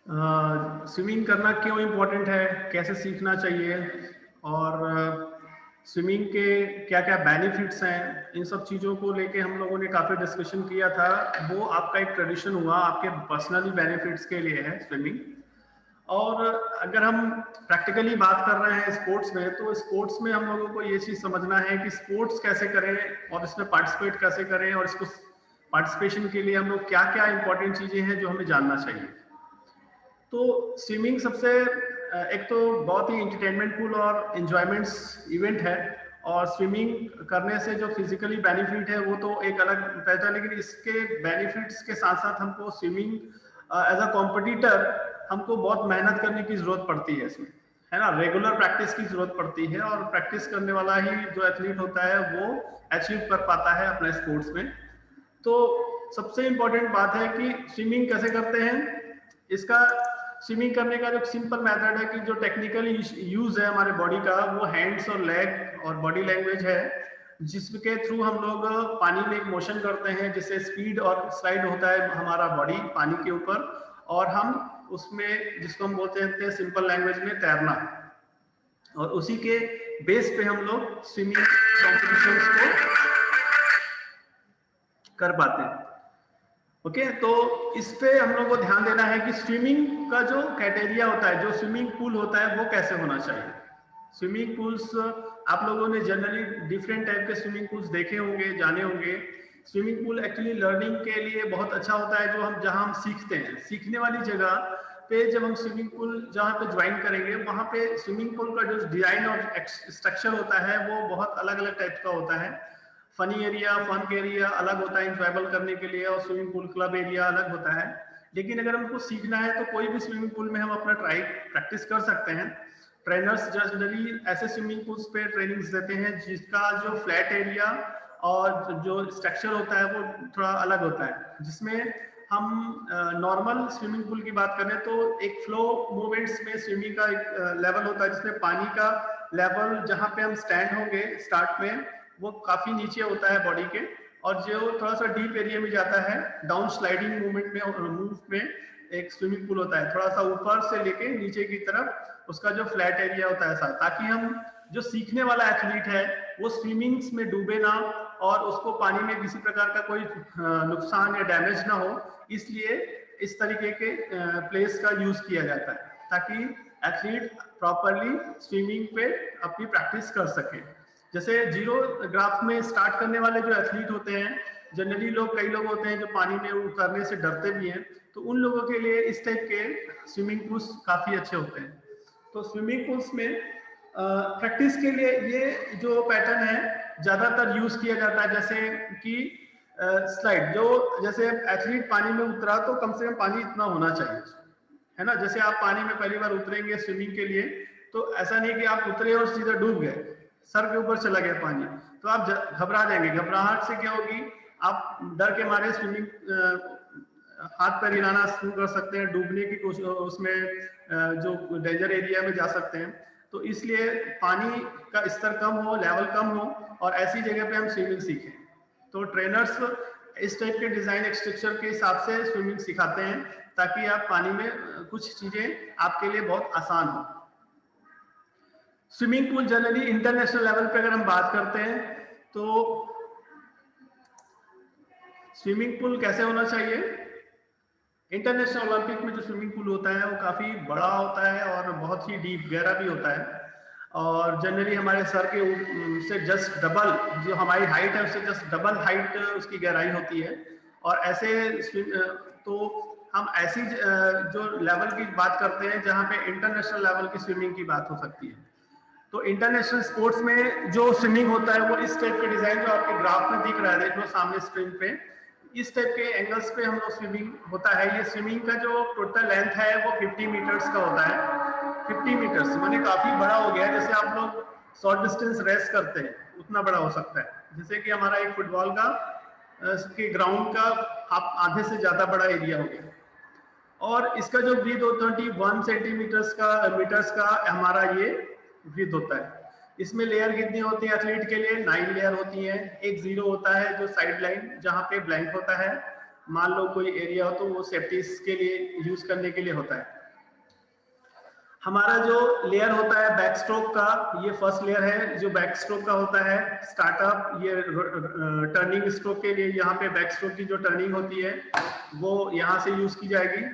Swimming करना क्यों important है, कैसे सीखना चाहिए, और स्विमिंग के क्या क्या बेनिफिट्स हैं, इन सब चीज़ों को लेके हम लोगों ने काफ़ी डिस्कशन किया था। वो आपका एक ट्रेडिशन हुआ, आपके पर्सनली बेनिफिट्स के लिए है स्विमिंग। और अगर हम प्रैक्टिकली बात कर रहे हैं स्पोर्ट्स में, तो स्पोर्ट्स में हम लोगों को ये चीज़ समझना है कि स्पोर्ट्स कैसे करें और इसमें पार्टिसिपेट कैसे करें, और इसको पार्टिसिपेशन के लिए हम लोग क्या क्या इंपॉर्टेंट चीज़ें हैं जो हमें जानना चाहिए। तो स्विमिंग सबसे एक तो बहुत ही इंटरटेनमेंटफुल और एंजॉयमेंट्स इवेंट है, और स्विमिंग करने से जो फिजिकली बेनिफिट है वो तो एक अलग रहता है, लेकिन इसके बेनिफिट्स के साथ साथ हमको स्विमिंग एज अ कॉम्पिटिटर हमको बहुत मेहनत करने की जरूरत पड़ती है इसमें, है ना। रेगुलर प्रैक्टिस की जरूरत पड़ती है, और प्रैक्टिस करने वाला ही जो एथलीट होता है वो अचीव कर पाता है अपने स्पोर्ट्स में। तो सबसे इंपॉर्टेंट बात है कि स्विमिंग कैसे करते हैं। इसका स्विमिंग करने का जो सिंपल मेथड है कि जो टेक्निकल यूज है हमारे बॉडी का, वो हैंड्स और लेग और बॉडी लैंग्वेज है, जिसके थ्रू हम लोग पानी में एक मोशन करते हैं, जिससे स्पीड और स्लाइड होता है हमारा बॉडी पानी के ऊपर, और हम उसमें जिसको हम बोलते हैं सिंपल लैंग्वेज में तैरना, और उसी के बेस पे हम लोग स्विमिंग कॉम्पिटिशन्स को कर पाते हैं। ओके, तो इस पे हम लोग को ध्यान देना है कि स्विमिंग का जो क्राइटेरिया होता है, जो स्विमिंग पूल होता है, वो कैसे होना चाहिए। स्विमिंग पूल्स आप लोगों ने जनरली डिफरेंट टाइप के स्विमिंग पूल्स देखे होंगे, जाने होंगे। स्विमिंग पूल एक्चुअली लर्निंग के लिए बहुत अच्छा होता है, जो हम जहां हम सीखते हैं, सीखने वाली जगह पे जब हम स्विमिंग पूल जहाँ पे ज्वाइन करेंगे, वहां पे स्विमिंग पूल का जो डिजाइन और स्ट्रक्चर होता है वो बहुत अलग अलग टाइप का होता है। फनी एरिया, फन एरिया अलग होता है इंजॉयबल करने के लिए, और स्विमिंग पूल क्लब एरिया अलग होता है। लेकिन अगर हमको सीखना है तो कोई भी स्विमिंग पूल में हम अपना प्रैक्टिस कर सकते हैं। ट्रेनर्स जनरली ऐसे स्विमिंग पूल्स पे ट्रेनिंग्स देते हैं जिसका जो फ्लैट एरिया और जो स्ट्रक्चर होता है वो थोड़ा अलग होता है, जिसमें हम नॉर्मल स्विमिंग पूल की बात करें तो एक फ्लो मूवमेंट्स में स्विमिंग का एक लेवल होता है, जिसमें पानी का लेवल जहाँ पे हम स्टैंड होंगे स्टार्ट में वो काफी नीचे होता है बॉडी के, और जो थोड़ा सा डीप एरिया में जाता है डाउन स्लाइडिंग मूवमेंट में मूव में एक स्विमिंग पूल होता है, थोड़ा सा ऊपर से लेके नीचे की तरफ उसका जो फ्लैट एरिया होता है, ताकि हम जो सीखने वाला एथलीट है वो स्विमिंग्स में डूबे ना, और उसको पानी में किसी प्रकार का कोई नुकसान या डैमेज ना हो। इसलिए इस तरीके के प्लेस का यूज किया जाता है, ताकि एथलीट प्रॉपरली स्विमिंग पे अपनी प्रैक्टिस कर सके। जैसे जीरो ग्राफ में स्टार्ट करने वाले जो एथलीट होते हैं, जनरली कई लोग होते हैं जो पानी में उतरने से डरते भी हैं, तो उन लोगों के लिए इस टाइप के स्विमिंग पूल्स काफी अच्छे होते हैं। तो स्विमिंग पूल्स में प्रैक्टिस के लिए ये जो पैटर्न है ज्यादातर यूज किया जाता है, जैसे कि स्लाइड, जो जैसे एथलीट पानी में उतरा तो कम से कम पानी इतना होना चाहिए, है ना। जैसे आप पानी में पहली बार उतरेंगे स्विमिंग के लिए, तो ऐसा नहीं कि आप उतरे और सीधा डूब गए, सर के ऊपर चला गया पानी, तो आप घबरा जाएंगे। घबराहट से क्या होगी, आप डर के मारे स्विमिंग हाथ पैर हिलाना शुरू कर सकते हैं, डूबने की कोशिश, उसमें जो डेंजर एरिया में जा सकते हैं। तो इसलिए पानी का स्तर कम हो, लेवल कम हो, और ऐसी जगह पे हम स्विमिंग सीखें। तो ट्रेनर्स इस टाइप के डिजाइन स्ट्रक्चर के हिसाब से स्विमिंग सिखाते हैं, ताकि आप पानी में कुछ चीजें आपके लिए बहुत आसान हो। Swimming pool generally international level पे अगर हम बात करते हैं, तो स्विमिंग पूल कैसे होना चाहिए। इंटरनेशनल ओलंपिक में जो स्विमिंग पूल होता है वो काफी बड़ा होता है और बहुत ही डीप गहरा भी होता है, और जनरली हमारे सर के से जस्ट डबल, जो हमारी हाइट है उससे जस्ट डबल हाइट उसकी गहराई होती है। और ऐसे तो हम ऐसी जो लेवल की बात करते हैं जहाँ पे इंटरनेशनल लेवल की स्विमिंग की बात हो सकती है। तो इंटरनेशनल स्पोर्ट्स में जो स्विमिंग होता है वो इस टाइप के डिजाइन जो आपके ग्राफ में दिख रहा है, देख लो सामने स्क्रीन पे, इस टाइप के एंगल्स पे हम लोग स्विमिंग होता है। ये स्विमिंग का जो टोटल लेंथ है वो 50 मीटर्स का होता है। 50 मीटर्स माने काफी बड़ा हो गया है, जैसे आप लोग शॉर्ट डिस्टेंस रेस करते हैं उतना बड़ा हो सकता है, जैसे कि हमारा एक फुटबॉल का के ग्राउंड का आप आधे से ज्यादा बड़ा एरिया हो गया। और इसका जो ब्रीथ होता है 21 सेंटीमीटर्स का मीटर्स का हमारा ये ब्रीथ होता है। इसमें लेयर कितनी होती है एथलीट के लिए, 9 लेयर होती हैं। एक जीरो होता है जो साइड लाइन जहाँ पे ब्लैंक होता है, मान लो कोई एरिया हो तो वो सेफ्टी के लिए यूज करने के लिए होता है। हमारा जो लेयर होता है बैक स्ट्रोक का, ये फर्स्ट लेयर है जो बैक स्ट्रोक का होता है। स्टार्टअप, ये टर्निंग स्ट्रोक के लिए यहाँ पे बैक स्ट्रोक की जो टर्निंग होती है वो यहाँ से यूज की जाएगी।